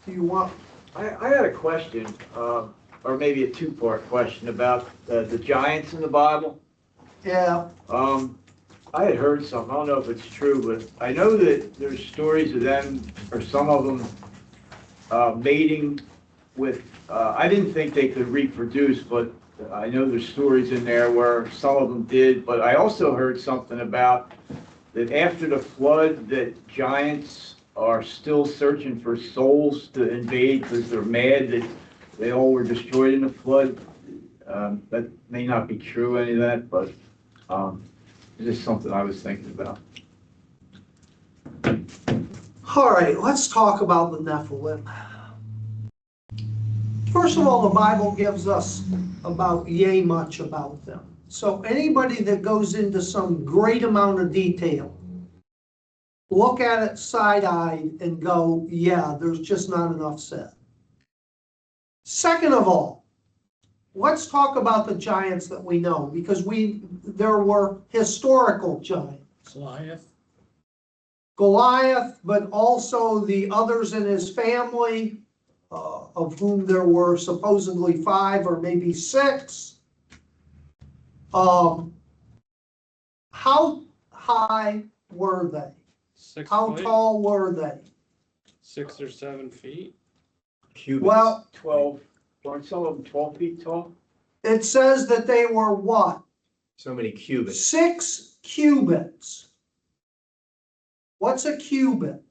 Do you want? I had a question, or maybe a two-part question about the giants in the Bible. Yeah. I had heard something, I don't know if it's true, but I know that there's stories of them, or some of them, mating with, I didn't think they could reproduce, but I know there's stories in there where some of them did, but I also heard something about that after the flood, that giants are still searching for souls to invade because they're mad that they all were destroyed in the flood. That may not be true, any of that, but it's just something I was thinking about. All right, let's talk about the Nephilim. First of all, the Bible gives us about yay much about them. So anybody that goes into some great amount of detail, look at it side-eyed and go, yeah, there's just not enough said. Second of all, let's talk about the giants that we know, because there were historical giants. Goliath, but also the others in his family, of whom there were supposedly 5 or maybe 6. How high were they? 6 How feet, tall were they? 6 or 7 feet. Cubits, Well, 12, weren't some of them 12 feet tall? it says that they were what? So many cubits. 6 cubits. What's a cubit?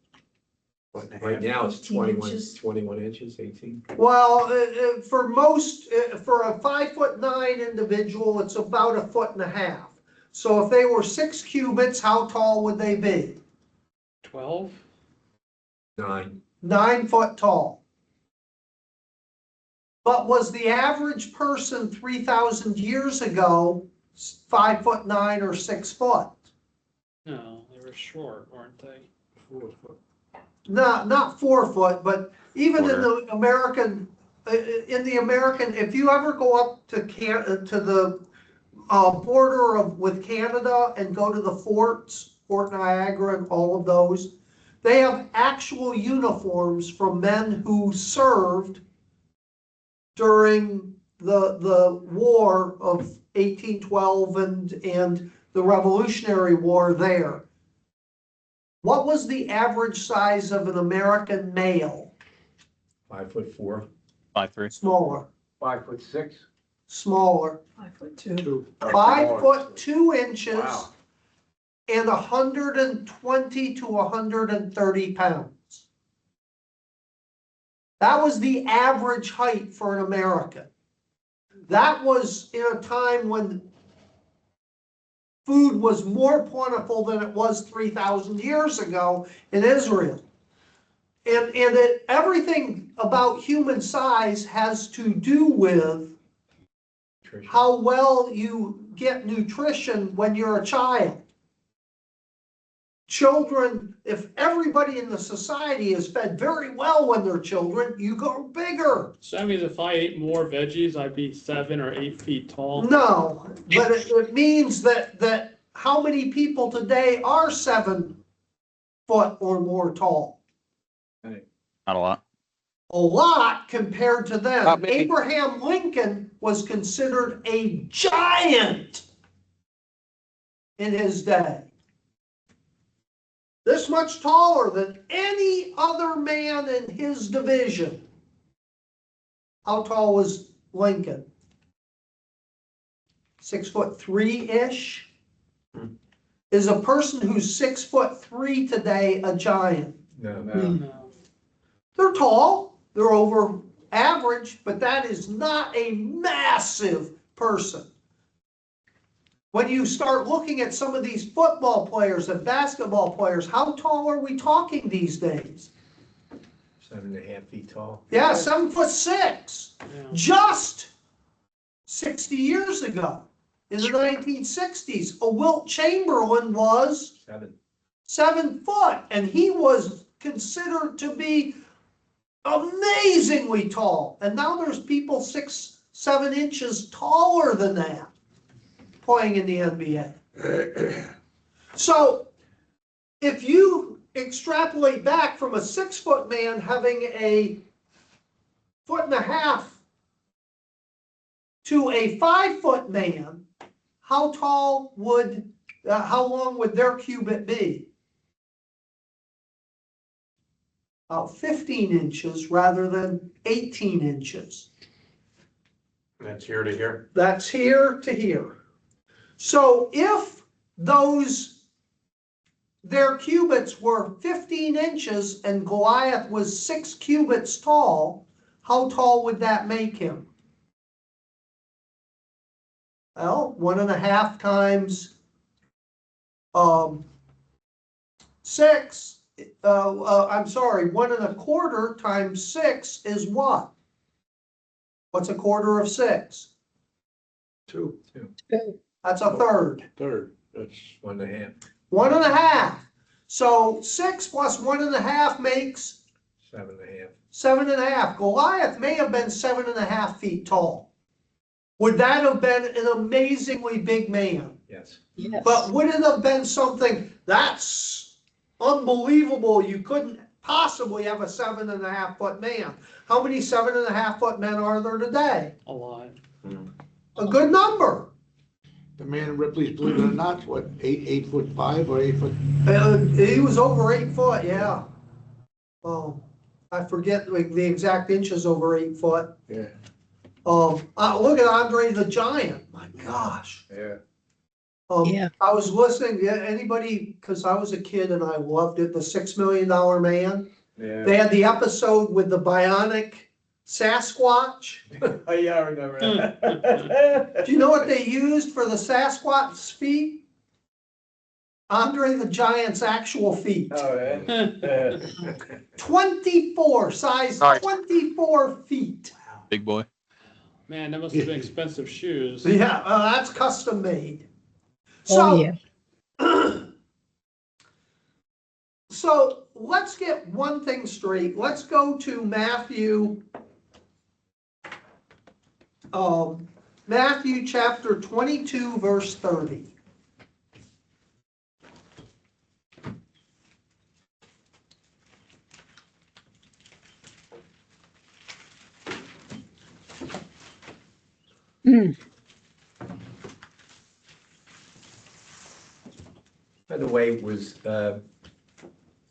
Right now it's 18 21, inches. 21 inches, 18. Well, for most, for a 5'9" individual, it's about 1.5 feet. So if they were 6 cubits, how tall would they be? 12. 9. 9 foot tall. But was the average person 3,000 years ago 5'9" or 6 foot? No, they were short, weren't they? 4 foot. Not 4 foot, but even in the American, if you ever go up to the border with Canada and go to the forts, Fort Niagara and all of those, they have actual uniforms from men who served during the war of 1812 and the Revolutionary War there. What was the average size of an American male? 5'4". 5'3". Smaller. 5'6". Smaller. 5'2". 5'2" Wow. and 120 to 130 pounds. That was the average height for an American. That was in a time when food was more plentiful than it was 3,000 years ago in Israel. And everything about human size has to do with how well you get nutrition when you're a child. Children, if everybody in the society is fed very well when they're children, you grow bigger. So that means if I ate more veggies, I'd be 7 or 8 feet tall. No, but it means that how many people today are 7 foot or more tall? Not a lot. A lot compared to them. Not many. Abraham Lincoln was considered a giant in his day. This much taller than any other man in his division. How tall was Lincoln? 6'3" Is a person who's 6'3" today a giant? No. No. They're tall, they're over average, but that is not a massive person. When you start looking at some of these football players and basketball players, how tall are we talking these days? 7.5 feet tall. Yeah, 7'6". Yeah. Just 60 years ago, in the 1960s, a Wilt Chamberlain was 7 foot, and he was considered to be amazingly tall. And now there's people 6, 7 inches taller than that playing in the NBA. So if you extrapolate back from a 6-foot man having a 1.5 feet to a 5-foot man, how long would their cubit be? About 15 inches rather than 18 inches. That's here to here. That's here to here. So if their cubits were 15 inches and Goliath was 6 cubits tall, how tall would that make him? Well, 1.5 times 6, I'm sorry, 1.25 times 6 is what? What's 1/4 of 6? 2. That's a third. Third. That's 1.5. 1.5. So 6 plus 1.5 makes 7.5. 7.5. Goliath may have been 7.5 feet tall. Would that have been an amazingly big man? Yes. Yes. But would it have been something that's unbelievable? You couldn't possibly have a 7.5-foot man. How many 7.5-foot men are there today? A lot. A good number. the man in Ripley's, believe it or not, what, 8'5" or 8 foot? He was over 8 foot, yeah. Oh, I forget the exact inches over 8 foot. Yeah. Look at Andre the Giant. My gosh. Yeah. Yeah. I was listening. Anybody? Because I was a kid and I loved it. The $6 Million Man. Yeah. They had the episode with the bionic Sasquatch. Oh, yeah, I remember that. Do you know what they used for the Sasquatch's feet? Andre the Giant's actual feet. Oh, yeah. 24, size Sorry. 24 feet. Big boy. Man, that must have been expensive shoes. Yeah, that's custom made. Oh, So, yeah. so let's get one thing straight. Let's go to Matthew chapter 22, verse 30. Mm. By the way, was that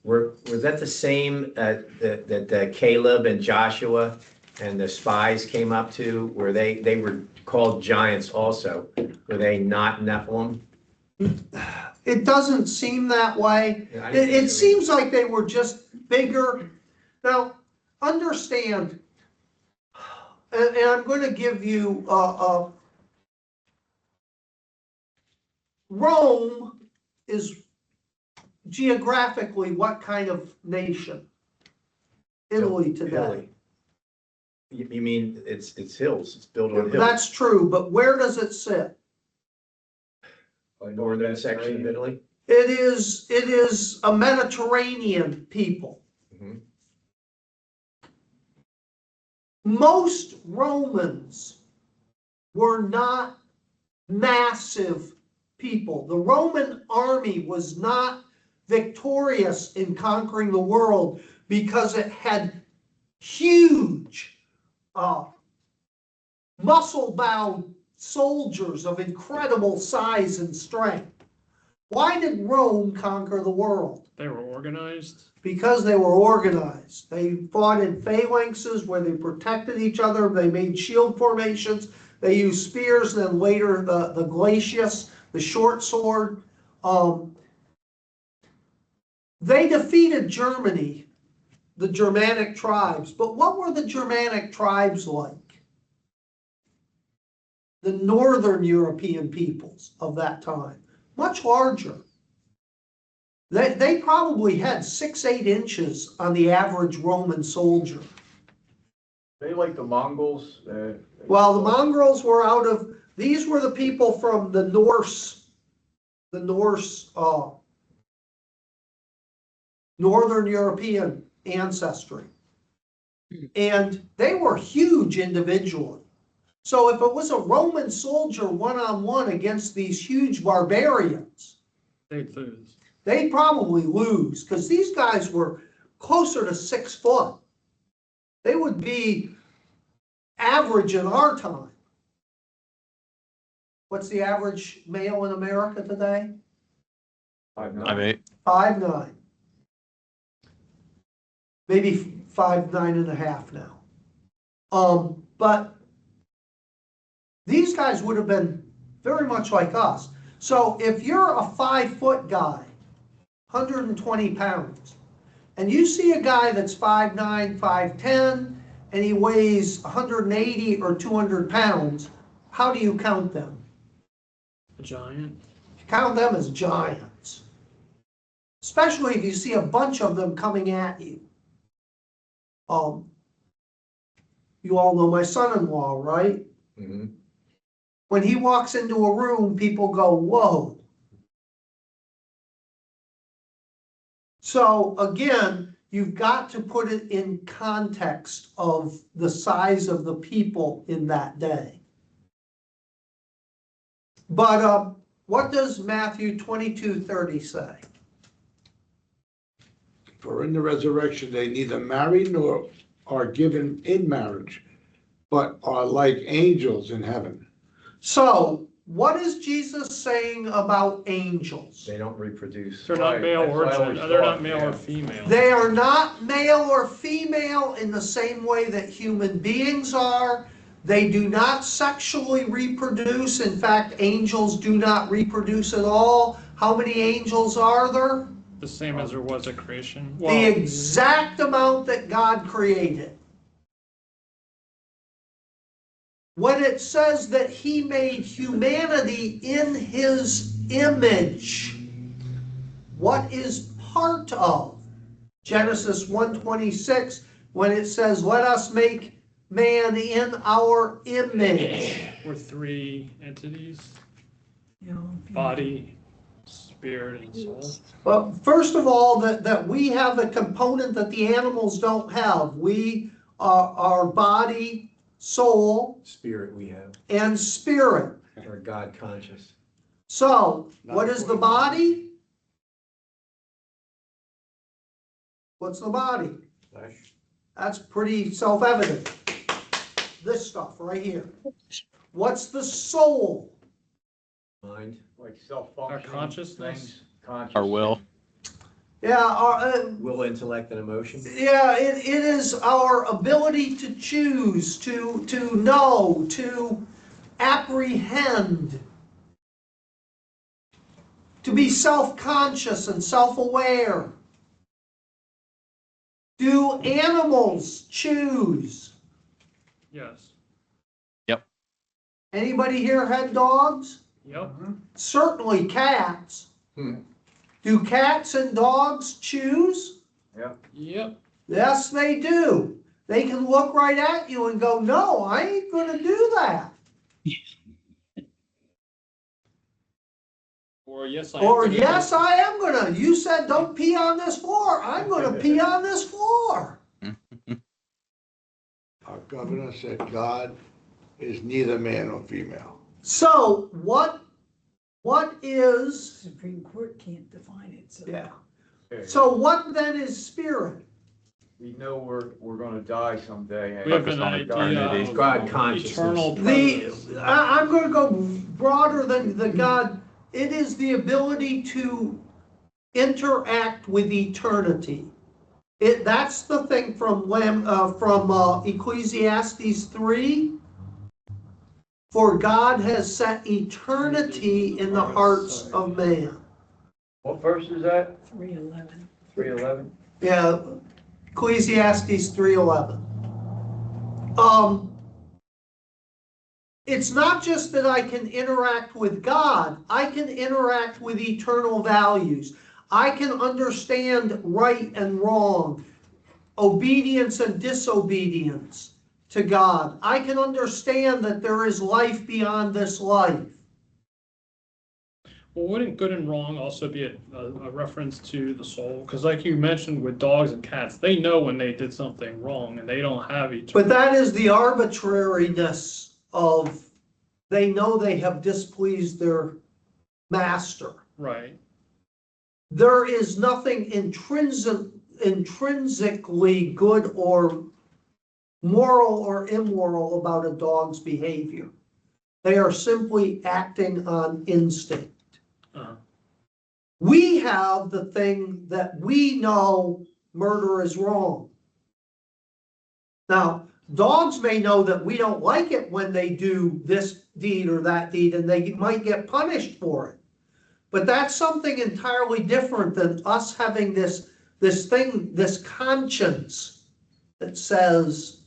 the same that Caleb and Joshua and the spies came up to, where they were called giants also? Were they not Nephilim? It doesn't seem that way. Yeah, I didn't think It so seems like they were just bigger. Now, understand, and I'm going to give you Rome is geographically what kind of nation? Italy today. Italy. You mean it's hills? It's built on hills. That's true, but where does it sit? Northern section of Italy. It is a Mediterranean people. Mhm. Most Romans were not massive people. The Roman army was not victorious in conquering the world because it had huge, muscle-bound soldiers of incredible size and strength. Why did Rome conquer the world? They were organized. Because they were organized. They fought in phalanxes where they protected each other. They made shield formations. They used spears, and then later the glacius, the short sword. They defeated Germany, the Germanic tribes. But what were the Germanic tribes like? The northern European peoples of that time, much larger. They probably had 6-8 inches on the average Roman soldier. They like the Mongols. Well, the Mongols were these were the people from the Norse, Northern European ancestry. And they were huge individually. So if it was a Roman soldier one-on-one against these huge barbarians, They'd lose. they probably lose, because these guys were closer to 6 foot. They would be average in our time. What's the average male in America today? 5'9". 5'8". 5'9". Maybe 5'9.5" now. But these guys would have been very much like us. So if you're a 5 foot guy, 120 pounds, and you see a guy that's 5'9", 5'10", and he weighs 180 or 200 pounds, how do you count them? A giant. You count them as giants. Especially if you see a bunch of them coming at you. You all know my son-in-law, right? Mhm. When he walks into a room, people go, whoa. So again, you've got to put it in context of the size of the people in that day. But what does Matthew 22:30 say? For in the resurrection, they neither marry nor are given in marriage, but are like angels in heaven. So what is Jesus saying about angels? They don't reproduce. They're not Right, male that's or what I always they're not thought, male yeah. or female. They are not male or female in the same way that human beings are. They do not sexually reproduce. In fact, angels do not reproduce at all. How many angels are there? The same as there was at creation. The Well, exact amount that God created. When it says that he made humanity in his image, what is part of Genesis 1:26 when it says, let us make man in our image? we're three entities: You know, body, spirit, and soul. Well, first of all, that we have a component that the animals don't have. We are our body, soul, Spirit we have, and spirit. or God conscious. So, what is the body? What's the body? Flesh. That's pretty self-evident. This stuff right here. What's the soul? Mind. Like self-functioning Our consciousness. things, conscious. Our will. Yeah, Will, intellect, and emotion. yeah, it is our ability to choose, to know, to apprehend, to be self-conscious and self-aware. Do animals choose? Yes. Anybody here had dogs? Yep. Certainly cats. Hmm. Do cats and dogs choose? Yep. Yes, they do. They can look right at you and go, no, I ain't gonna do that. Or yes, I. Or am gonna yes, do- I am gonna. You said don't pee on this floor. I'm gonna pee on this floor. Our governor said God is neither man nor female. So what is, Supreme Court can't define it, so. yeah. Okay. So what then is spirit? We know we're gonna die someday. We have Focus an on idea eternity. of God consciousness. eternal The, presence. I'm gonna go broader than the God. It is the ability to interact with eternity. That's the thing from Ecclesiastes 3. For God has set eternity in the hearts of man. What verse is that? 3:11. 3:11? Yeah, Ecclesiastes 3:11. It's not just that I can interact with God, I can interact with eternal values. I can understand right and wrong, obedience and disobedience to God. I can understand that there is life beyond this life. Well, wouldn't good and wrong also be a reference to the soul? Because like you mentioned with dogs and cats, they know when they did something wrong and they don't have eternal. But that is the arbitrariness of, they know they have displeased their master. Right. there is nothing intrinsically good or moral or immoral about a dog's behavior. They are simply acting on instinct. Uh-huh. We have the thing that we know murder is wrong. Now, dogs may know that we don't like it when they do this deed or that deed, and they might get punished for it. But that's something entirely different than us having this thing, this conscience that says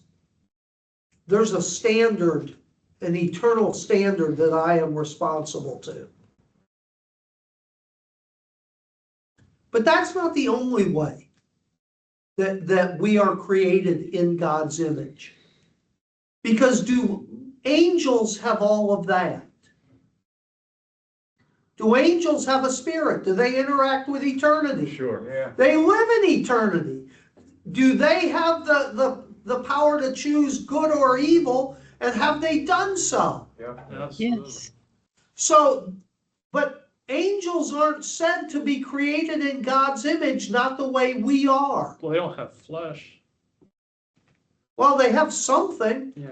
there's a standard, an eternal standard that I am responsible to. But that's not the only way that we are created in God's image. Because do angels have all of that? Do angels have a spirit? Do they interact with eternity? Sure. Yeah. They live in eternity. Do they have the power to choose good or evil, and have they done so? Yeah. Absolutely. Yes. So, but angels aren't said to be created in God's image, not the way we are. Well, they don't have flesh. Well, they have something. Yeah.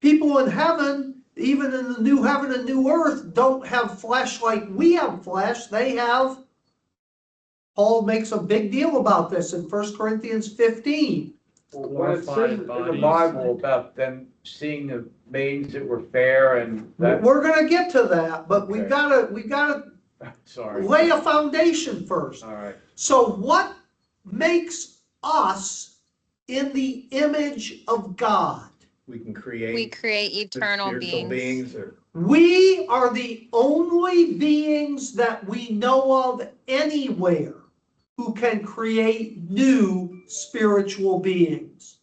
People in heaven, even in the new heaven and new earth, don't have flesh like we have flesh. They have, Paul makes a big deal about this in 1 Corinthians 15. Well, when it says Glorified in the bodies. Bible about them seeing the maidens that were fair and that, We're gonna get to that, but we Okay. gotta sorry, lay a foundation first. all right. So what makes us in the image of God? We can create. We create eternal spiritual beings. or We are the only beings that we know of anywhere who can create new spiritual beings.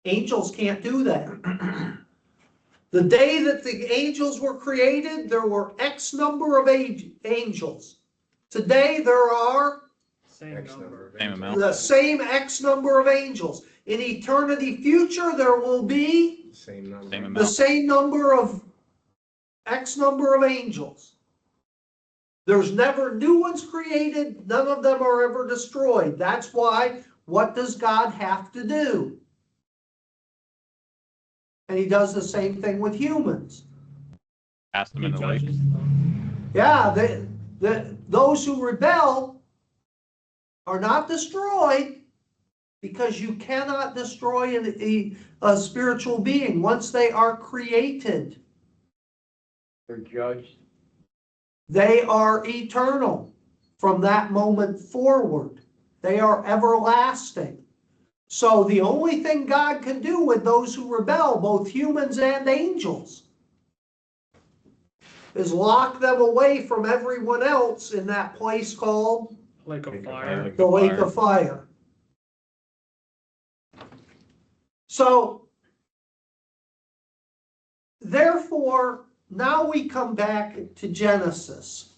Angels can't do that. The day that the angels were created, there were X number of angels. Today, there are Same X number. number of Same angels. amount. the same X number of angels. In eternity future, there will be Same number. Same the amount. same number of X number of angels. There's never new ones created. None of them are ever destroyed. That's why, what does God have to do? And he does the same thing with humans. Cast them He in the lake. judges them. Yeah, those who rebel are not destroyed, because you cannot destroy a spiritual being once they are created. They're judged. They are eternal from that moment forward. They are everlasting. So the only thing God can do with those who rebel, both humans and angels, is lock them away from everyone else in that place called Lake of Lake of fire. fire. the lake of fire. So, therefore, now we come back to Genesis.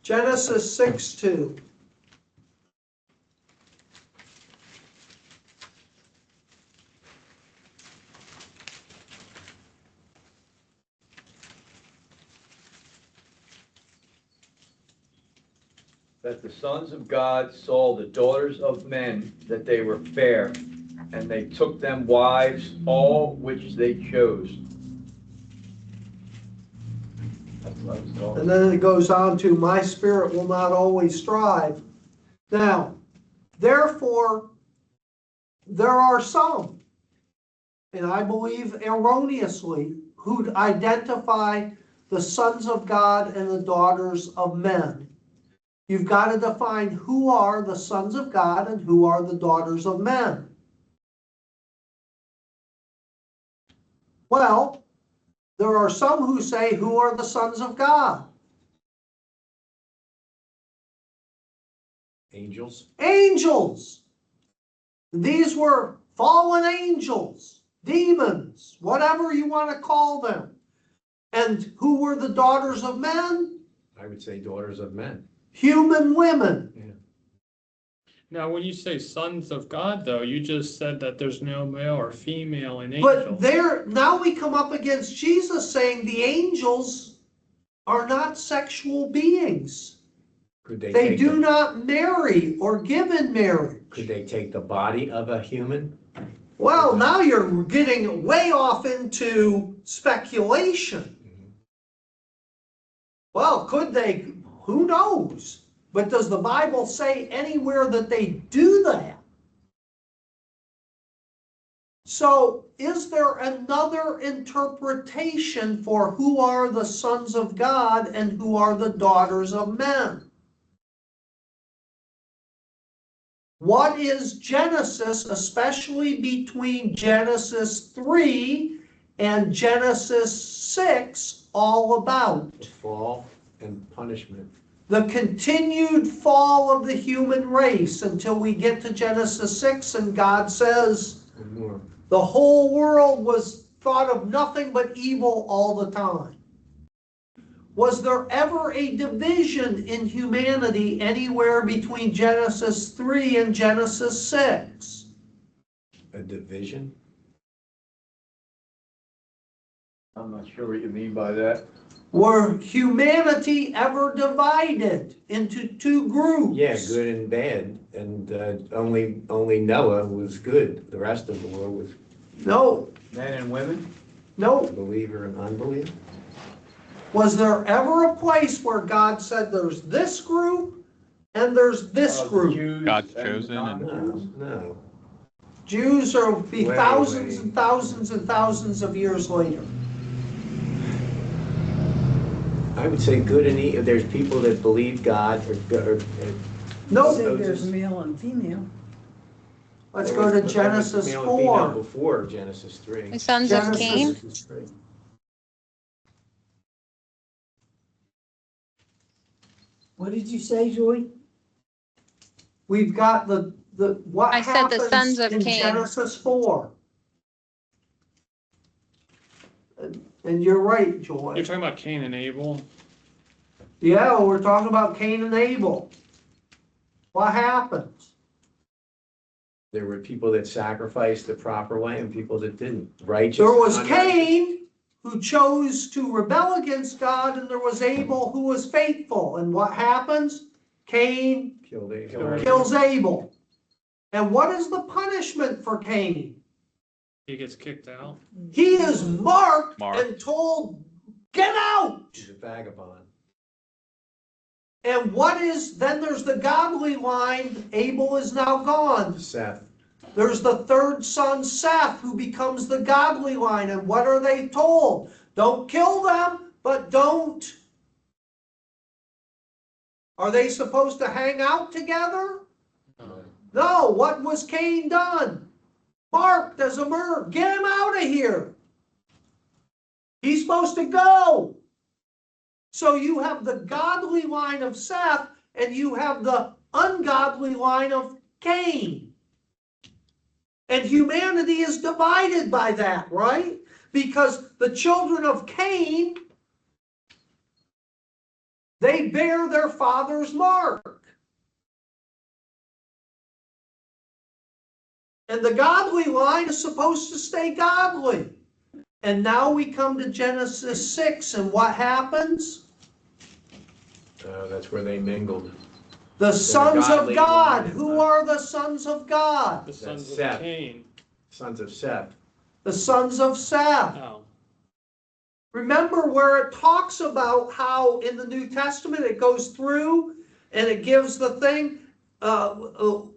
Genesis 6:2. That the sons of God saw the daughters of men, that they were fair, and they took them wives, all which they chose. That's what I was talking And then it goes on to, my spirit will not always strive. Now, therefore, there are some, and I believe erroneously, who identify the sons of God and the daughters of men. You've got to define who are the sons of God and who are the daughters of men. Well, there are some who say, who are the sons of God? Angels. Angels. These were fallen angels, demons, whatever you want to call them. And who were the daughters of men? I would say daughters of men. human women. Now, when you say sons of God, though, you just said that there's no male or female in angels. But there, now we come up against Jesus saying the angels are not sexual beings. Could they They take do the, not marry or give in marriage. could they take the body of a human? Well, now you're getting way off into speculation. Well, could they? Who knows? But does the Bible say anywhere that they do that? So, is there another interpretation for who are the sons of God and who are the daughters of men? What is Genesis, especially between Genesis 3 and Genesis 6, all about? The fall and punishment. The continued fall of the human race until we get to Genesis 6 and God says And more. the whole world was thought of nothing but evil all the time. Was there ever a division in humanity anywhere between Genesis 3 and Genesis 6? A division? I'm not sure what you mean by that. Were humanity ever divided into two groups? Yeah, good and bad, and only Noah was good. The rest of the world was No, Men and women? no. believer and unbeliever. Was there ever a place where God said there's this group and there's this The group? Jews God's and chosen and- non-Jews? No. Jews will be Way, thousands way. and thousands and thousands of years later. I would say good and evil. There's people that believe God or Nope. Say there's male and female. Let's go to Genesis 4. Before Genesis 3. The sons of Genesis- Cain. Genesis 3. What did you say, Joy? We've got what I said the happens sons of in Cain. Genesis 4. And you're right, Joy. You're talking about Cain and Abel. Yeah, we're talking about Cain and Abel. What happens? There were people that sacrificed the proper way and people that didn't. Righteous. There was unrighteous. Cain, who chose to rebel against God, and there was Abel, who was faithful. And what happens? Cain Killed Abel. kills Abel. And what is the punishment for Cain? He gets kicked out. He is marked Marked. and told, get out! He's a vagabond. And what is, then there's the godly line, Abel is now gone. Seth. There's the third son, Seth, who becomes the godly line. And what are they told? Don't kill them, but don't. Are they supposed to hang out together? No, what was Cain done? Marked as a murderer. Get him out of here. He's supposed to go. So you have the godly line of Seth and you have the ungodly line of Cain. And humanity is divided by that, right? Because the children of Cain, they bear their father's mark. And the godly line is supposed to stay godly. And now we come to Genesis 6, and what happens? That's where they mingled. The sons of godly God. line. Who are the sons of God? The sons of Seth. Cain. Sons of Seth. The sons of Seth. Oh. Remember where it talks about how in the New Testament it goes through and it gives the thing.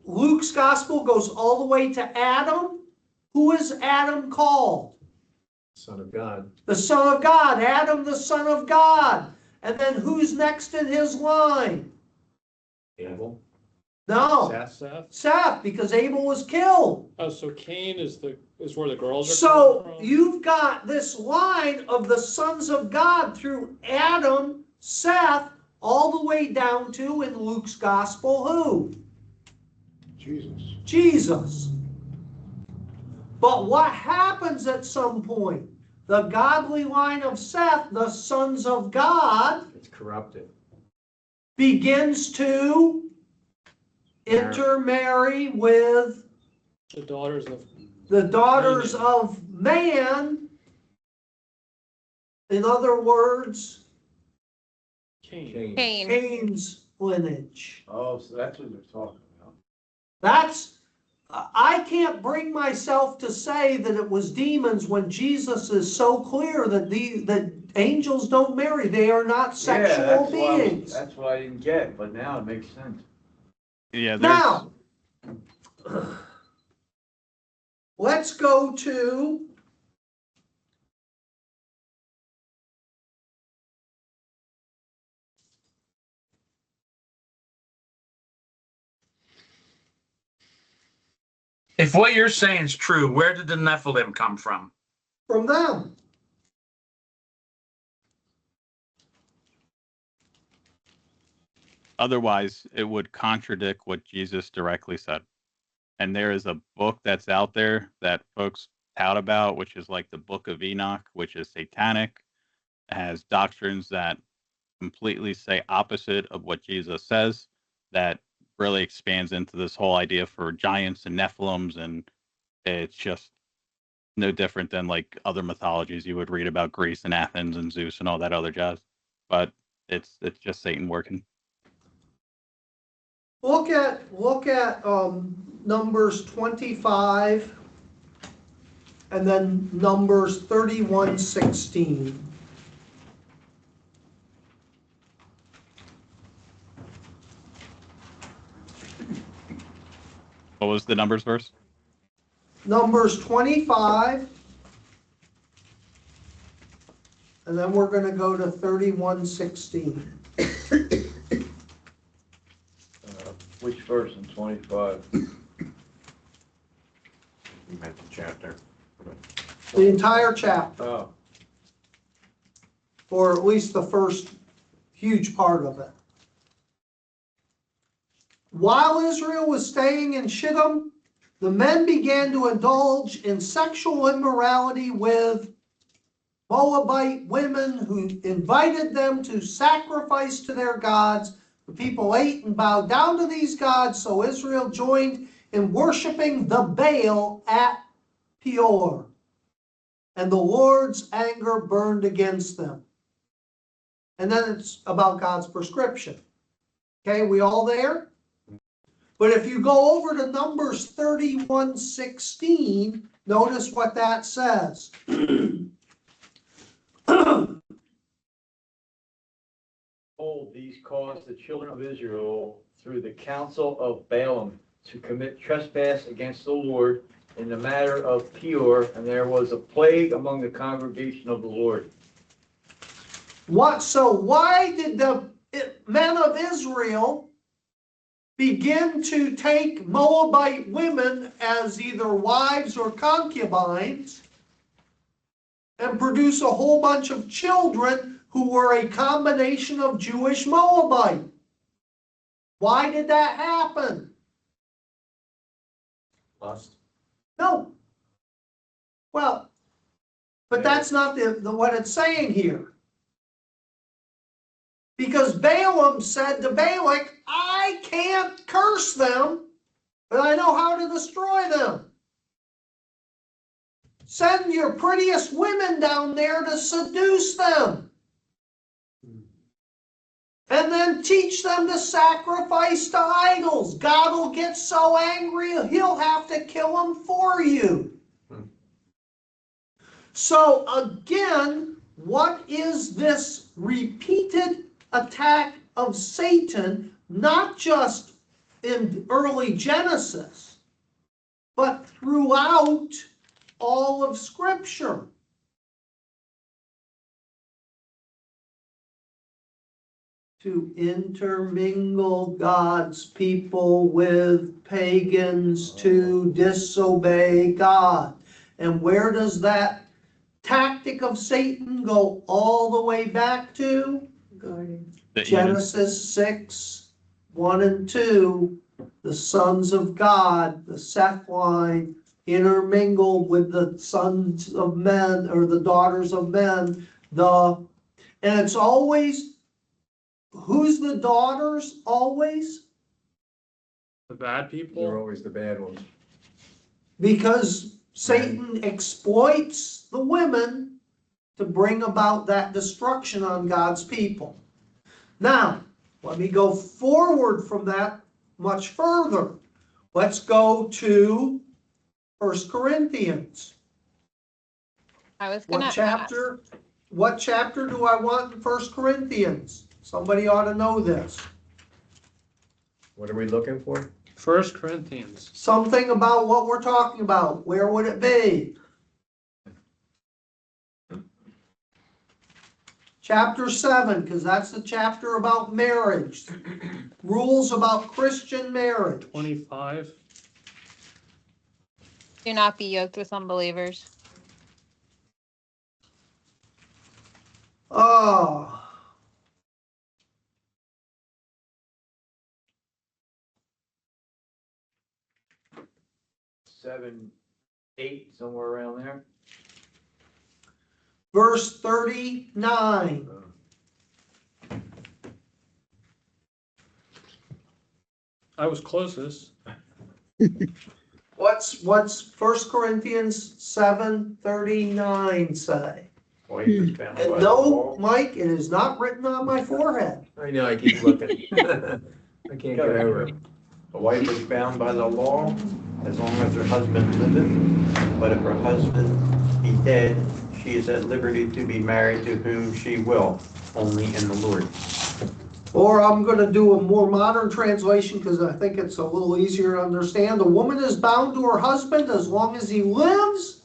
Luke's gospel goes all the way to Adam. Who is Adam called? Son of God. The son of God. Adam, the son of God. And then who's next in his line? Abel. No. Seth. Seth. Seth, because Abel was killed. Oh, so Cain is where the girls are So coming from? you've got this line of the sons of God through Adam, Seth, all the way down to, in Luke's gospel, who? Jesus. Jesus. But what happens at some point? The godly line of Seth, the sons of God, It's corrupted. begins to intermarry with The daughters of the daughters of man. In other words, Cain. Cain's lineage. Oh, so that's what they're talking about. That's, I can't bring myself to say that it was demons when Jesus is so clear that that angels don't marry. They are not sexual beings. That's what I didn't get, but now it makes sense. Yeah, there's, Now, let's go to If what you're saying is true, where did the Nephilim come from? from them. otherwise it would contradict what Jesus directly said. And there is a book that's out there that folks tout about, which is like the Book of Enoch, which is satanic. It has doctrines that completely say opposite of what Jesus says, that really expands into this whole idea for giants and Nephilims, and it's just no different than like other mythologies you would read about Greece and Athens and Zeus and all that other jazz. But it's just Satan working. Look at Numbers 25 and then Numbers 31:16. What was the Numbers verse? Numbers 25, and then we're going to go to 31:16. Which verse in 25? You meant the chapter. The entire chapter, Oh, or at least the first huge part of it. While Israel was staying in Shittim, the men began to indulge in sexual immorality with Moabite women who invited them to sacrifice to their gods. The people ate and bowed down to these gods, so Israel joined in worshiping the Baal at Peor. And the Lord's anger burned against them. And then it's about God's prescription. Okay, we all there? But if you go over to Numbers 31:16, notice what that says. behold, these caused the children of Israel through the counsel of Balaam to commit trespass against the Lord in the matter of Peor, and there was a plague among the congregation of the Lord. So why did the men of Israel begin to take Moabite women as either wives or concubines and produce a whole bunch of children who were a combination of Jewish Moabite? Why did that happen? Lust. No. Well, but that's not what it's saying here. Because Balaam said to Balak, I can't curse them, but I know how to destroy them. Send your prettiest women down there to seduce them. And then teach them to sacrifice to idols. God will get so angry, he'll have to kill them for you. So again, what is this repeated attack of Satan, not just in early Genesis, but throughout all of Scripture? To intermingle God's people with pagans, to disobey God. And where does that tactic of Satan go all the way back to? Garden. Genesis 6:1 and 2, the sons of God, the Seth line, intermingled with the sons of men or the daughters of men. And it's always who's the daughters always? The bad They're people. always the bad ones. Because Satan exploits the women to bring about that destruction on God's people. Now, let me go forward from that much further. Let's go to 1 Corinthians. I was gonna What chapter do I want in 1 Corinthians? Somebody ought to know this. What are we looking for? 1 Corinthians. Something about what we're talking about. Where would it be? Chapter 7, because that's the chapter about marriage. Rules about Christian marriage. 25. do not be yoked with unbelievers. Oh. Seven, eight, somewhere around there. Verse 39. I was closest. What's 1 Corinthians 7:39 say? Wife is bound by And the no, law. Mike, it is not written on my forehead. I know, I keep looking. I can't get over it. A wife is bound by the law as long as her husband liveth, but if her husband be dead, she is at liberty to be married to whom she will, only in the Lord. Or I'm going to do a more modern translation because I think it's a little easier to understand. The woman is bound to her husband as long as he lives,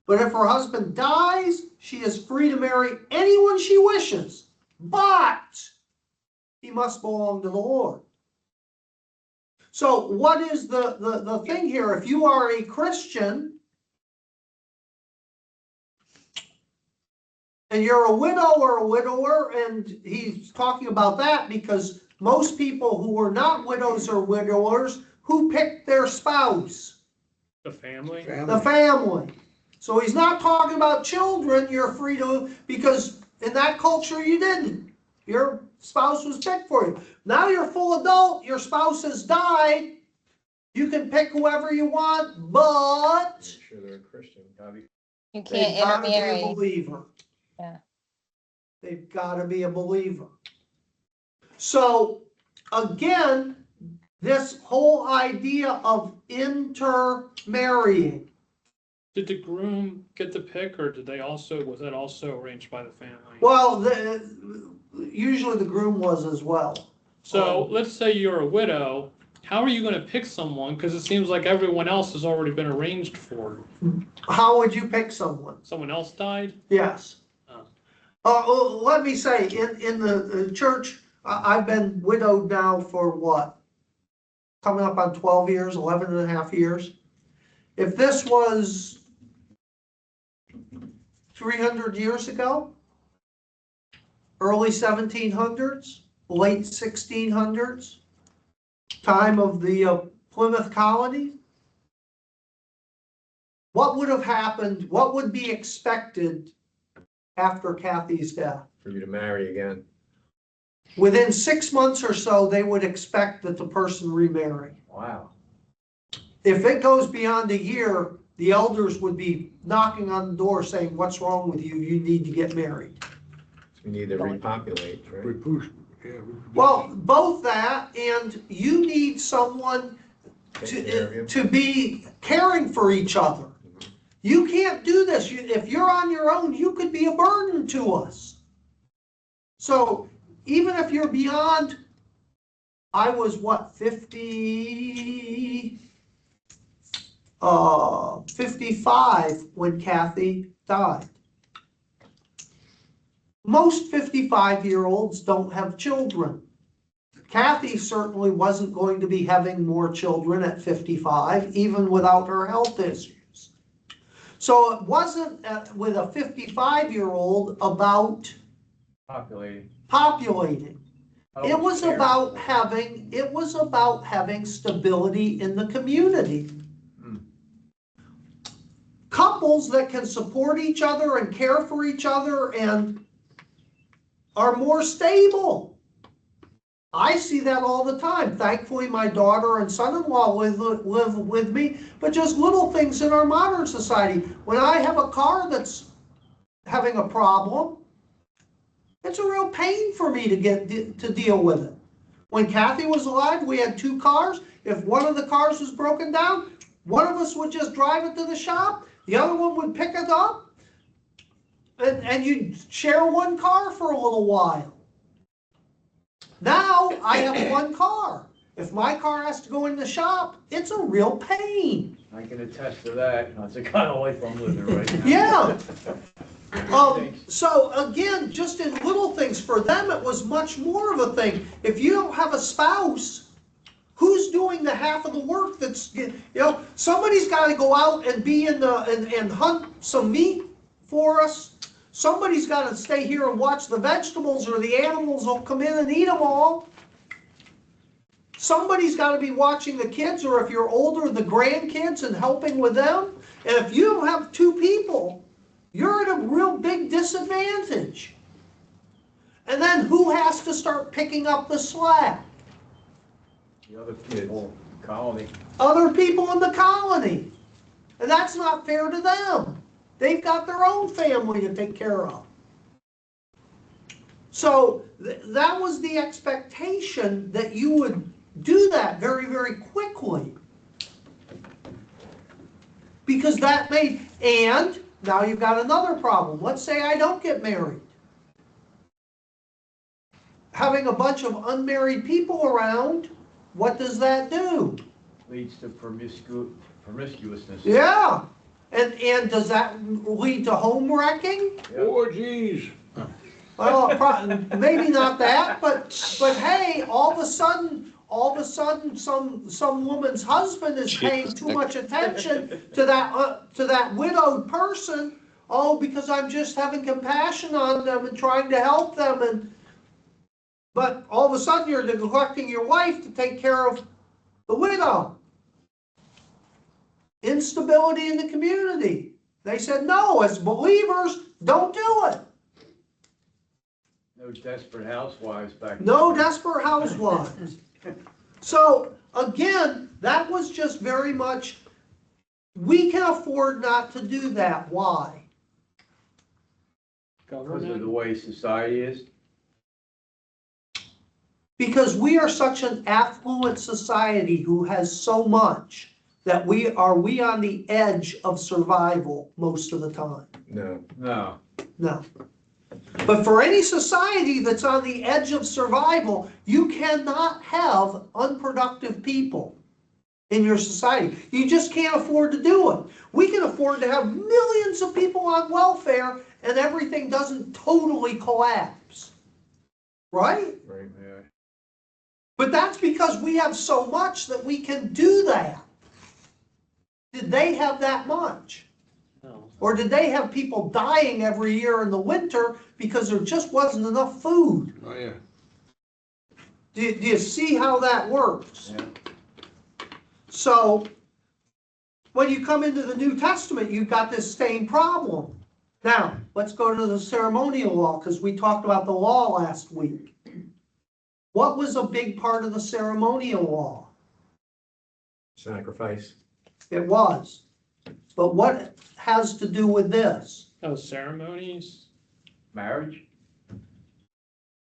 but if her husband dies, she is free to marry anyone she wishes, but he must belong to the Lord. So what is the thing here? If you are a Christian and you're a widow or a widower, and he's talking about that because most people who are not widows or widowers, who picked their spouse? The family. The family. So he's not talking about children. You're free to, because in that culture you didn't. Your spouse was picked for you. Now you're full adult, your spouse has died. You can pick whoever you want, but Make sure they're a Christian. You they've can't got to be a intermarry. believer. Yeah. They've got to be a believer. So again, this whole idea of intermarrying. Did the groom get the pick, or was that also arranged by the family? Well, usually the groom was as well. So let's say you're a widow. How are you going to pick someone? Because it seems like everyone else has already been arranged for. How would you pick someone? Someone else died? Yes. Oh. Let me say, in the church, I've been widowed now for what? Coming up on 12 years, 11 and a half years. If this was 300 years ago, early 1700s, late 1600s, time of the Plymouth colony, what would have happened? What would be expected after Kathy's death? For you to marry again. Within 6 months or so, they would expect that the person remarry. Wow. If it goes beyond a year, the elders would be knocking on the door saying, "What's wrong with you? You need to get married." We need to repopulate, right? Well, both that and you need someone Take care of you. to be caring for each other. You can't do this. If you're on your own, you could be a burden to us. So even if you're beyond, I was what, 55 when Kathy died. Most 55-year-olds don't have children. Kathy certainly wasn't going to be having more children at 55, even without her health issues. So it wasn't with a 55-year-old about populating. It was about having stability in the community. Couples that can support each other and care for each other and are more stable. I see that all the time. Thankfully, my daughter and son-in-law live with me, but just little things in our modern society. When I have a car that's having a problem, it's a real pain for me to deal with it. When Kathy was alive, we had 2 cars. If one of the cars was broken down, one of us would just drive it to the shop, the other one would pick it up, and you'd share one car for a little while. Now, I have 1 car. If my car has to go in the shop, it's a real pain. I can attest to that. That's the kind of life I'm living right now. Yeah. So again, just in little things, for them it was much more of a thing. If you don't have a spouse, who's doing the half of the work that's, somebody's got to go out and be and hunt some meat for us. Somebody's got to stay here and watch the vegetables, or the animals will come in and eat them all. Somebody's got to be watching the kids, or if you're older, the grandkids, and helping with them. And if you don't have 2 people, you're at a real big disadvantage. And then who has to start picking up the slack? The other people, colony. Other people in the colony. And that's not fair to them. They've got their own family to take care of. So that was the expectation, that you would do that very, very quickly. Because that made, and now you've got another problem. Let's say I don't get married. Having a bunch of unmarried people around, what does that do? Leads to promiscuousness. Yeah. And does that lead to home wrecking? Yep. Orgies. Well, maybe not that, but hey, all of a sudden, some woman's husband is paying too much attention to that widowed person. Oh, because I'm just having compassion on them and trying to help them, but all of a sudden you're neglecting your wife to take care of the widow. Instability in the community. They said, no, as believers, don't do it. No desperate housewives back then. No desperate housewives. So, again, that was just very much, we can afford not to do that. Why? Because of the way society is. Because we are such an affluent society who has so much that we on the edge of survival most of the time. No. No. But for any society that's on the edge of survival, you cannot have unproductive people in your society. You just can't afford to do it. We can afford to have millions of people on welfare and everything doesn't totally collapse. Right? Right. Yeah. But that's because we have so much that we can do that. Did they have that much? No. Or did they have people dying every year in the winter because there just wasn't enough food? Oh, yeah. Do you see how that works? Yeah. So, when you come into the New Testament, you've got this same problem. Now, let's go to the ceremonial law, because we talked about the law last week. What was a big part of the ceremonial law? Sacrifice. It was. But what has to do with this? Oh, ceremonies? Marriage?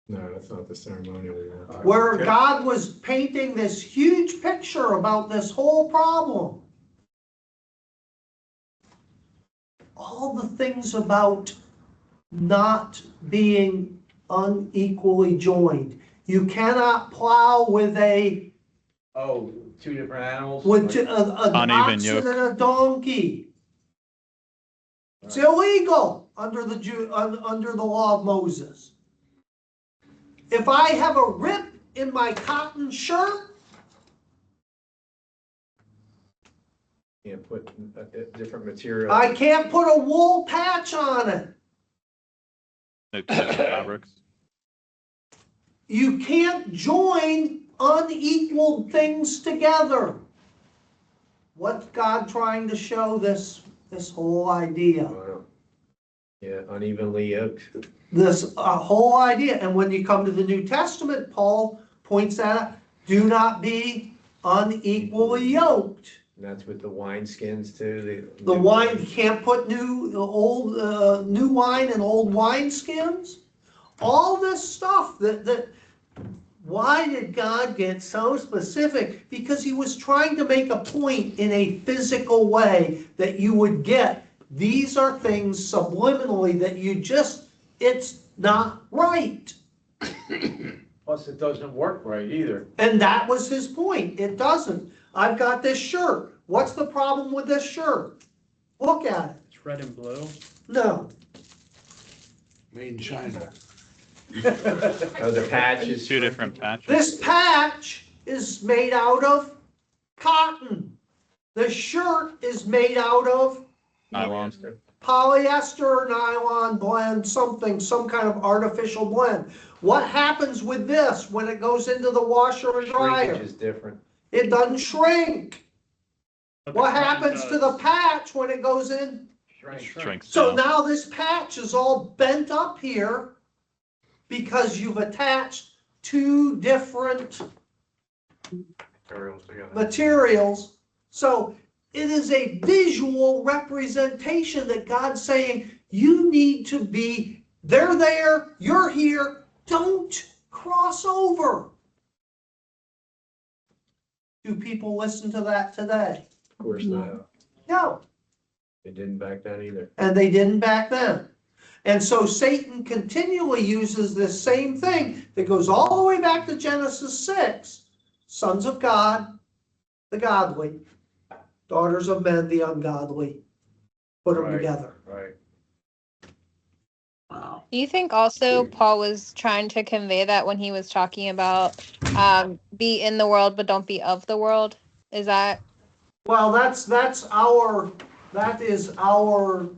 No, that's not the ceremonial law. Where God was painting this huge picture about this whole problem. All the things about not being unequally joined. You cannot plow with Oh, 2 different animals? an Uneven oxen yoke. and a donkey. It's illegal under the law of Moses. If I have a rip in my cotton shirt, Can't put a different material. I can't put a wool patch on it. No touch fabrics. You can't join unequal things together. What's God trying to show this whole idea? Wow. Yeah, unevenly yoked. This whole idea. And when you come to the New Testament, Paul points that out. Do not be unequally yoked. And that's with the wineskins too. The wine, you can't put new wine in old wineskins. All this stuff why did God get so specific? Because he was trying to make a point in a physical way that you would get. These are things subliminally that it's not right. Plus, it doesn't work right either. And that was his point. It doesn't. I've got this shirt. What's the problem with this shirt? Look at it. It's red and blue. No. Made in China. Oh, the patch is. Two different patches. This patch is made out of cotton. The shirt is made out of Nylon. polyester, nylon blend, some kind of artificial blend. What happens with this when it goes into the washer and dryer? Shrinkage is different. It doesn't shrink. But the What cotton happens to does. the patch when it goes in? Shrinks So down. now this patch is all bent up here because you've attached two different materials. So it is a visual representation that God's saying, you need to be, they're there, you're here, don't cross over. Do people listen to that today? Of course not. No. They didn't back then either. And they didn't back then. And so Satan continually uses this same thing that goes all the way back to Genesis 6. Sons of God, the godly. Daughters of men, the ungodly. Put them Right. together. Right. Wow. Do you think also Paul was trying to convey that when he was talking about be in the world but don't be of the world? Is that Well, that is our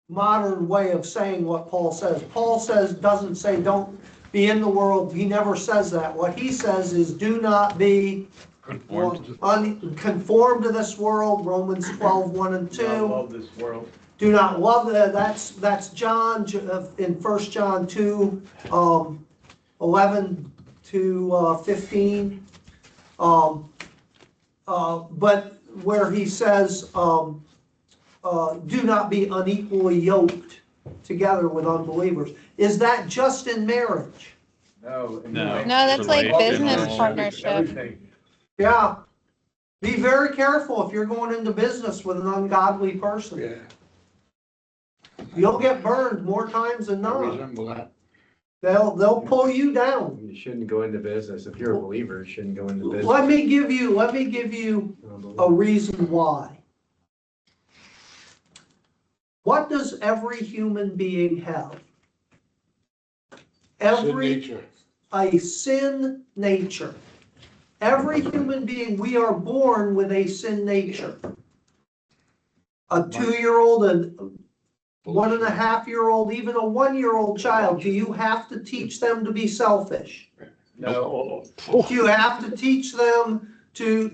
modern way of saying what Paul says. Paul doesn't say don't be in the world. He never says that. What he says is do not be conformed to this world, Romans 12, 1 and 2. I love this world. Do not love that's John in 1 John 2, 11 to 15. But where he says, do not be unequally yoked together with unbelievers. Is that just in marriage? No. No. No, that's like Relational. business partnership. Everything. Yeah. Be very careful if you're going into business with an ungodly person. Yeah, You'll get burned more times than I not. resemble that. They'll pull you down. You shouldn't go into business. If you're a believer, you shouldn't go into business. Let me give you a reason why. What does every human being have? Sin nature. A sin nature. Every human being, we are born with a sin nature. A 2-year-old, a 1.5-year-old, even a 1-year-old child, do you have to teach them to be selfish? No. Do you have to teach them to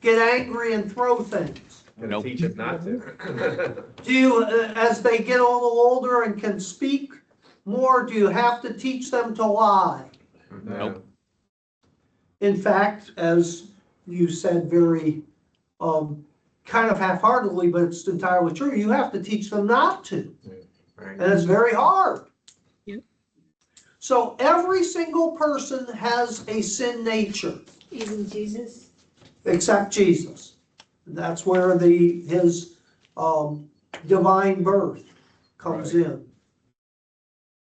get angry and throw things? Nope. Teach them not to. Do you, as they get a little older and can speak more, do you have to teach them to lie? Nope. In fact, as you said very kind of half-heartedly, but it's entirely true, you have to teach them not to. Right. And it's very hard. Yep. So every single person has a sin nature, Even Jesus? except Jesus. That's where his divine birth comes in.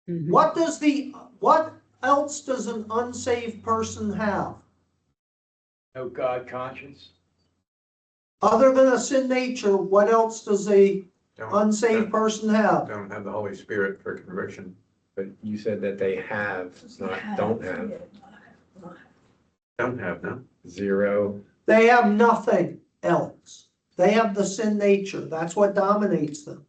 Mhm. What else does an unsaved person have? No God conscience. Other than a sin nature, what else does a unsaved person have? Don't have the Holy Spirit for conviction. But you said that they have, not don't have. Don't have, no? 0. They have nothing else. They have the sin nature. That's what dominates them.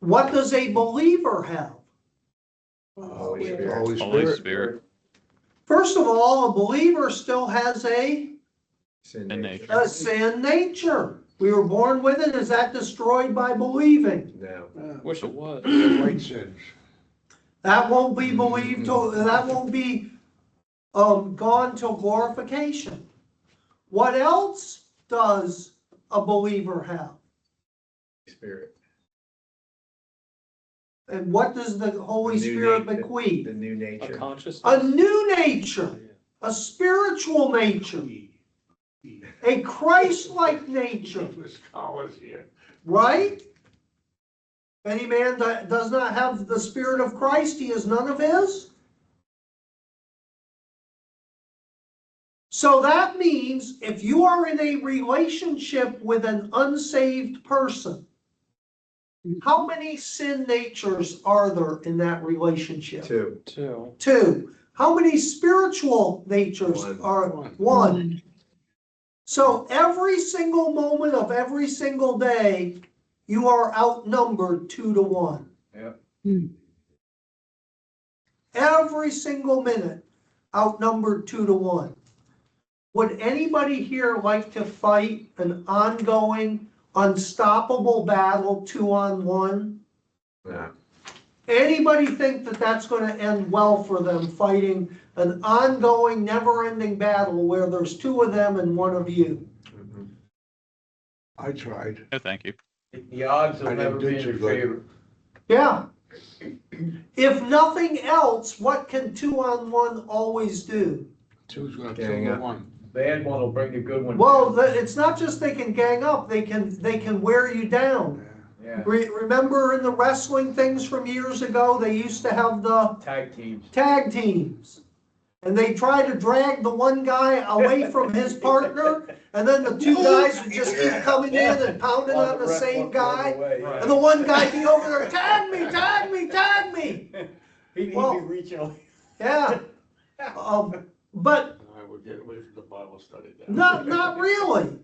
What does a believer have? Holy Spirit. Holy Holy Spirit. Spirit. First of all, a believer still has a Sin And nature. sin nature. We were born with it. Is that destroyed by believing? No. Yeah. Wish it was. White sins. That won't be believed till, that won't be, gone till glorification. What else does a believer have? Spirit. And what does the Holy The new Spirit nature. bequeath? The new A nature. consciousness. A new nature, a spiritual nature, a Christ-like nature, Scholars here. right? Any man that does not have the Spirit of Christ, he is none of his. So that means if you are in a relationship with an unsaved person, how many sin natures are there in that relationship? Two. Two. How many spiritual natures One. are? One. So every single moment of every single day, you are outnumbered 2-1. Yep. Every single minute, outnumbered 2-1. Would anybody here like to fight an ongoing, unstoppable battle 2-on-1? Yeah. Anybody think that that's going to end well for them, fighting an ongoing, never-ending battle where there's two of them and one of you? Mhm. I tried. No, thank you. The odds I will didn't never do be in too your good. favor. Yeah. If nothing else, what can 2-on-1 always do? Two's gonna Gang kill the up. one. Bad one will bring the good one. Well, down. it's not just they can gang up, they can wear you down. Yeah, Remember in the wrestling things from years ago, they used to have the tag teams. tag teams. And they try to drag the one guy away from his partner, and then the two guys would just keep coming in and pounding While on the ref same walked the other guy. way, Right. And the one guy be over there, tag me, tag me, tag me. He'd Well- be reaching. Yeah. But I would get away from the Bible study then. not really.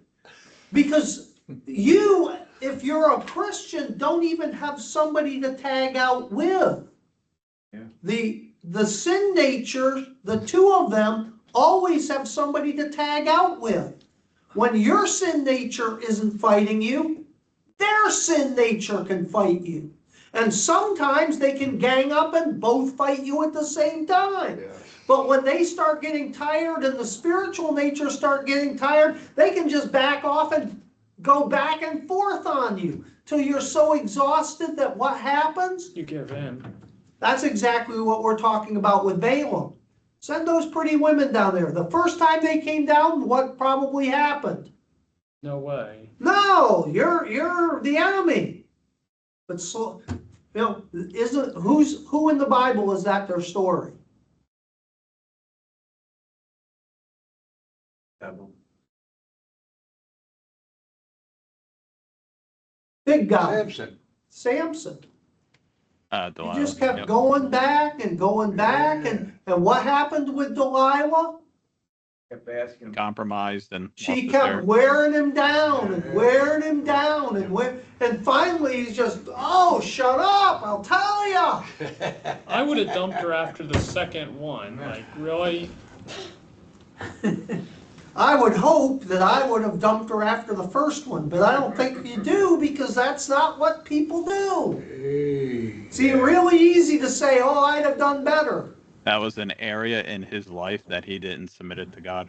Because you, if you're a Christian, don't even have somebody to tag out with. Yeah. The sin nature, the two of them, always have somebody to tag out with. When your sin nature isn't fighting you, their sin nature can fight you. And sometimes they can gang up and both fight you at the same time. Yes. But when they start getting tired and the spiritual nature start getting tired, they can just back off and go back and forth on you till you're so exhausted that what happens? You give in. That's exactly what we're talking about with Balaam. Send those pretty women down there. The first time they came down, what probably happened? No way. No, you're the enemy. But so, you know, who in the Bible is that their story? Big guy, Samson. Samson. He Delilah. just kept Yep. going back and going back, and what happened with Delilah? Kept asking him. Compromised and She lost his kept hair. wearing him down and wearing him down and finally he's just, oh, shut up, I'll tell ya. I would have dumped her after the second one. Like, really? I would hope that I would have dumped her after the first one, but I don't think you do because that's not what people do. Hey. See, really easy to say, oh, I'd have done better. That was an area in his life that he didn't submit it to God.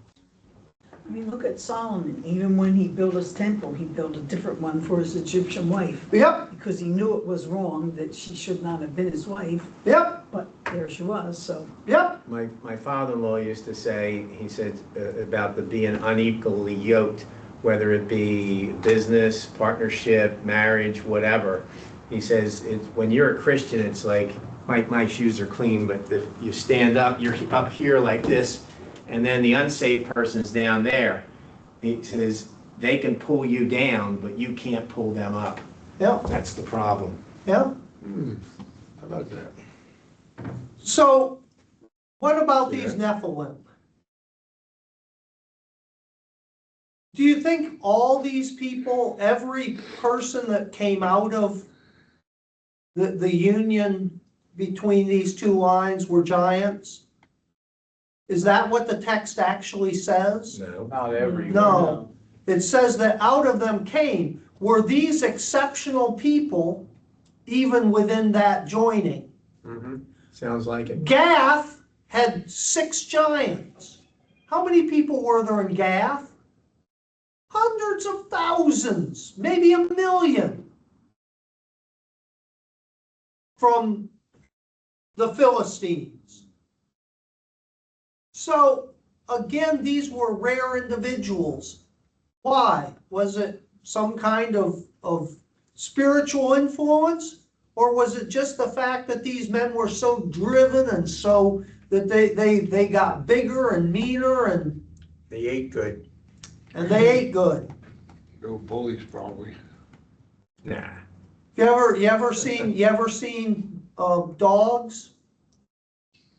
I mean, look at Solomon. Even when he built his temple, he built a different one for his Egyptian wife Yep, because he knew it was wrong, that she should not have been his wife, yep, but there she was, so. yep. My father-in-law used to say, he said about the being unequally yoked, whether it be business, partnership, marriage, whatever. He says, when you're a Christian, it's like, my shoes are clean, but if you stand up, you're up here like this, and then the unsaved person's down there. He says, they can pull you down, but you can't pull them up. Yep, That's the problem. yep. How about that? So, what about these Nephilim? Do you think all these people, every person that came out of the union between these two lines were giants? Is that what the text actually says? No. Not every. No. It says that out of them came. Were these exceptional people even within that joining? Mhm. Sounds like it. Gath had 6 giants. How many people were there in Gath? Hundreds of thousands, maybe 1 million from the Philistines. So again, these were rare individuals. Why? Was it some kind of spiritual influence? Or was it just the fact that these men were so driven and so that they got bigger and meaner and They ate good. they ate good? They were bullies probably. Nah. You ever seen dogs?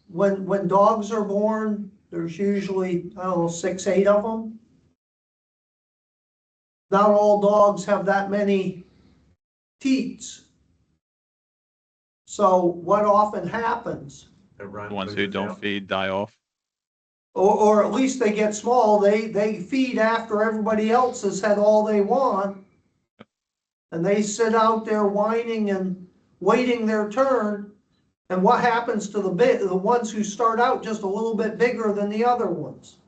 When dogs are born, there's usually, I don't know, 6, 8 of them. Not all dogs have that many teats. So what often happens, The The ones who don't feed die off. or at least they get small, they feed after everybody else has had all they want. And they sit out there whining and waiting their turn. And what happens to the ones who start out just a little bit bigger than the other ones?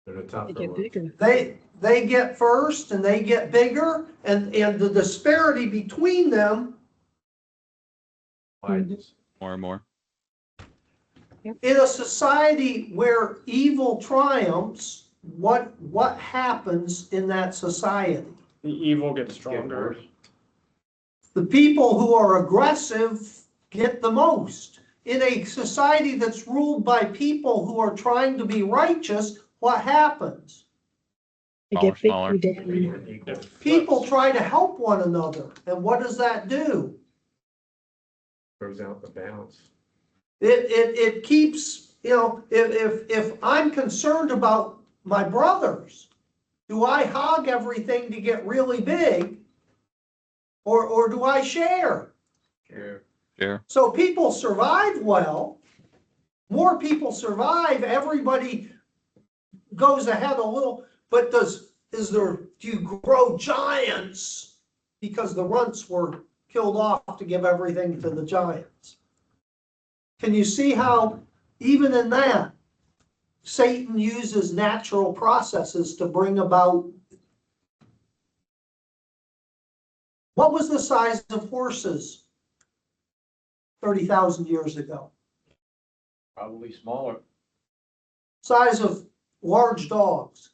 They're the tougher They get ones. bigger. They get first and they get bigger, and the disparity between them Widens. More and more. in a society where evil triumphs, what happens in that society? The evil gets stronger. The people who are aggressive get the most. In a society that's ruled by people who are trying to be righteous, what happens? They Smaller, get smaller. bigger down. People try to help one another, and what does that do? Throws out the balance. It keeps, if I'm concerned about my brothers, do I hog everything to get really big? Or do I share? Share. So people survive well. More people survive, everybody goes ahead a little, but do you grow giants because the runts were killed off to give everything to the giants? Can you see how, even in that, Satan uses natural processes to bring about? What was the size of horses 30,000 years ago? Probably smaller. Size of large dogs.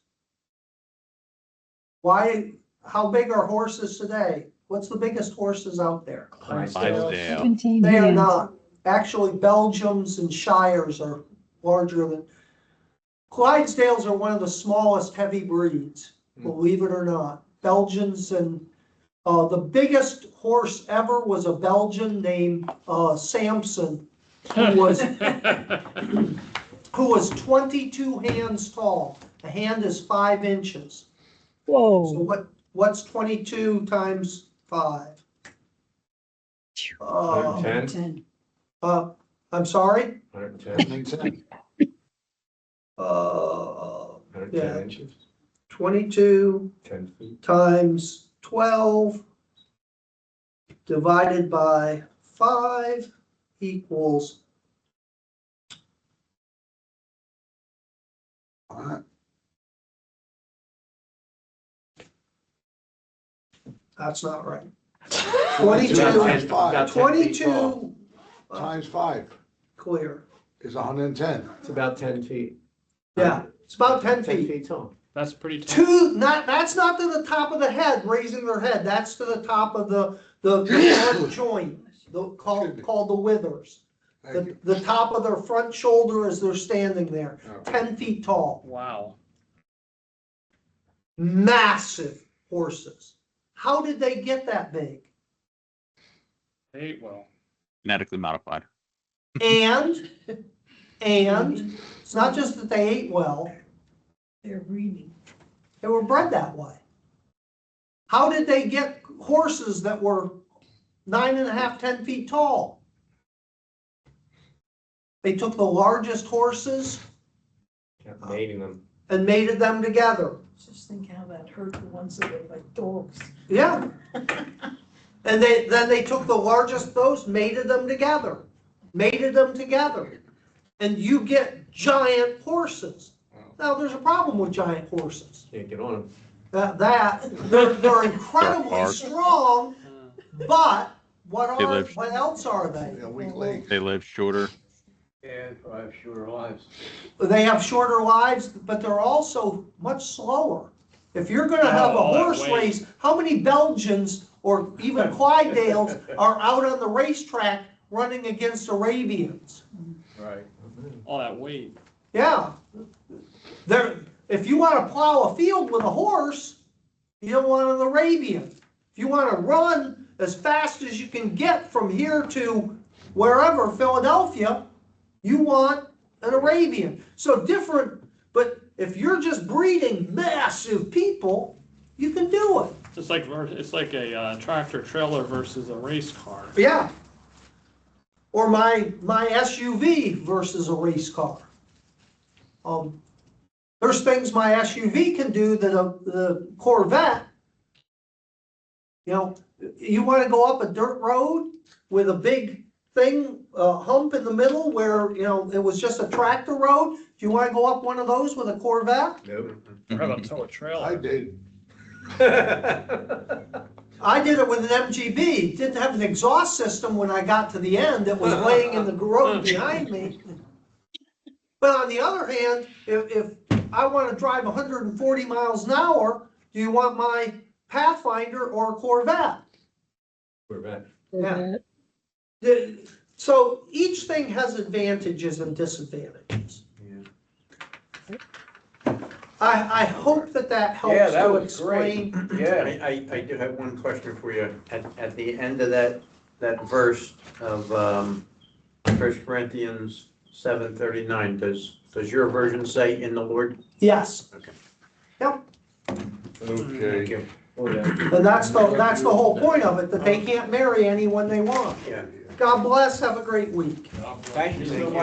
Why? How big are horses today? What's the biggest horses out there? Clydesdale. 17 They are hands. not. Actually, Belgians and Shires are larger than. Clydesdales are one of the smallest heavy breeds, believe it or not. Belgians and the biggest horse ever was a Belgian named Samson, who was 22 hands tall. A hand is 5 inches. Whoa. So what's 22 times 5? 110. I'm sorry? 110. 110 Yeah. inches. 22 10 feet. times 12 divided by 5 equals that's not right. 22 times five. About 10 feet tall. 22 Times 5 clear. is 110. It's about 10 feet. Yeah, it's about 10 10 feet. feet tall. That's pretty tough. That's not to the top of the head, raising their head. That's to the top of the front joint, called the withers. Thank you. The top of their front shoulder as they're standing there, Oh. 10 feet tall. Wow. Massive horses. How did they get that big? They ate well. Genetically modified. And it's not just that they ate well, They're breeding. they were bred that way. How did they get horses that were 9.5, 10 feet tall? They took the largest horses Kept mating them. and mated them together. Just think how that hurt the ones that were like dogs. Yeah. And then they took the largest, those mated them together. mated them together, and you get giant horses. Now, there's a problem with giant horses. Can't get on They're incredibly Hard. strong, but They live- what else are they? Yeah, weak legs. They live shorter. Yeah, I have shorter lives. They have shorter lives, but they're also much slower. If you're gonna have a all that horse weight. race, how many Belgians or even Clydesdales are out on the racetrack running against Arabians? Right. All that weight. Yeah. If you wanna plow a field with a horse, you don't want an Arabian. If you wanna run as fast as you can get from here to wherever, Philadelphia, you want an Arabian. So different, but if you're just breeding massive people, you can do it. It's like a tractor trailer versus a race car. Yeah. Or my SUV versus a race car. There's things my SUV can do that the Corvette, you want to go up a dirt road with a big thing, hump in the middle where, it was just a tractor road. Do you want to go up one of those with a Corvette? Nope. Or how about tow a trailer? I did. I did it with an MGB. Didn't have an exhaust system when I got to the end. It was laying in the road behind me. But on the other hand, if I want to drive 140 miles an hour, do you want my Pathfinder or a Corvette? Corvette. Yeah. So each thing has advantages and disadvantages. I hope that helps Yeah, that to was great. explain. Yeah. I do have one question for you. At the end of that verse of 1 Corinthians 7:39, does your version say in the Lord? Yes. Okay. Yep. Thank Okay. you. And that's the whole point of it, that they can't marry anyone they want. Yeah. God bless. Have a great week. Thank you so much.